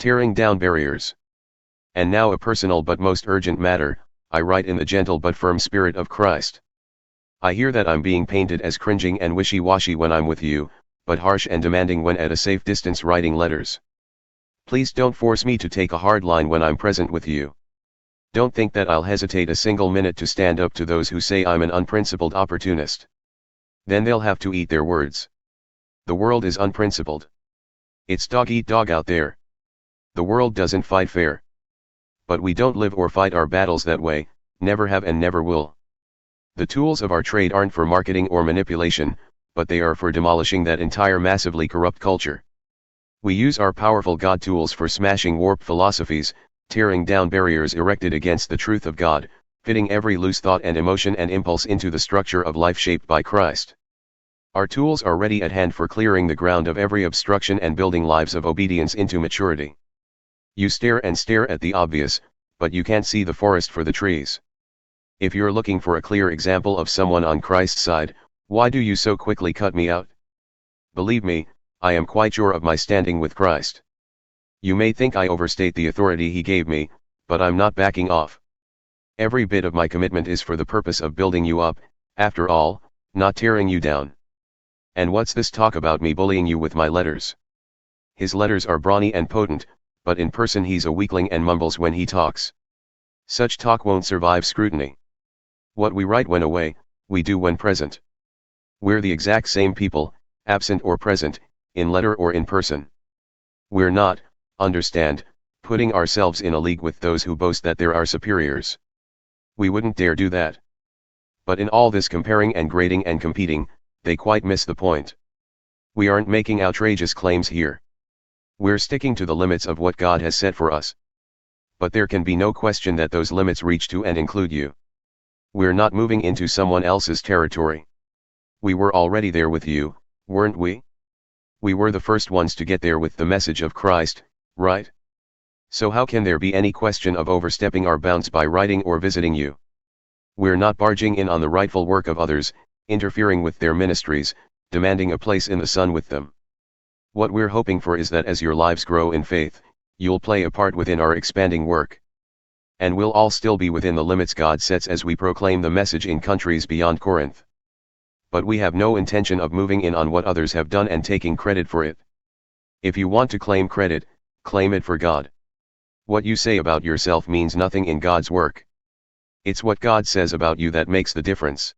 Tearing down barriers. And now a personal but most urgent matter, I write in the gentle but firm spirit of Christ. I hear that I'm being painted as cringing and wishy-washy when I'm with you, but harsh and demanding when at a safe distance writing letters. Please don't force me to take a hard line when I'm present with you. Don't think that I'll hesitate a single minute to stand up to those who say I'm an unprincipled opportunist. Then they'll have to eat their words. The world is unprincipled. It's dog eat dog out there. The world doesn't fight fair. But we don't live or fight our battles that way, never have and never will. The tools of our trade aren't for marketing or manipulation, but they are for demolishing that entire massively corrupt culture. We use our powerful God tools for smashing warped philosophies, tearing down barriers erected against the truth of God, fitting every loose thought and emotion and impulse into the structure of life shaped by Christ. Our tools are ready at hand for clearing the ground of every obstruction and building lives of obedience into maturity. You stare and stare at the obvious, but you can't see the forest for the trees. If you're looking for a clear example of someone on Christ's side, why do you so quickly cut me out? Believe me, I am quite sure of my standing with Christ. You may think I overstate the authority he gave me, but I'm not backing off. Every bit of my commitment is for the purpose of building you up, after all, not tearing you down. And what's this talk about me bullying you with my letters? His letters are brawny and potent, but in person he's a weakling and mumbles when he talks. Such talk won't survive scrutiny. What we write when away, we do when present. We're the exact same people, absent or present, in letter or in person. We're not, understand, putting ourselves in a league with those who boast that they're our superiors. We wouldn't dare do that. But in all this comparing and grading and competing, they quite miss the point. We aren't making outrageous claims here. We're sticking to the limits of what God has set for us. But there can be no question that those limits reach to and include you. We're not moving into someone else's territory. We were already there with you, weren't we? We were the first ones to get there with the message of Christ, right? So how can there be any question of overstepping our bounds by writing or visiting you? We're not barging in on the rightful work of others, interfering with their ministries, demanding a place in the sun with them. What we're hoping for is that as your lives grow in faith, you'll play a part within our expanding work. And we'll all still be within the limits God sets as we proclaim the message in countries beyond Corinth. But we have no intention of moving in on what others have done and taking credit for it. If you want to claim credit, claim it for God. What you say about yourself means nothing in God's work. It's what God says about you that makes the difference.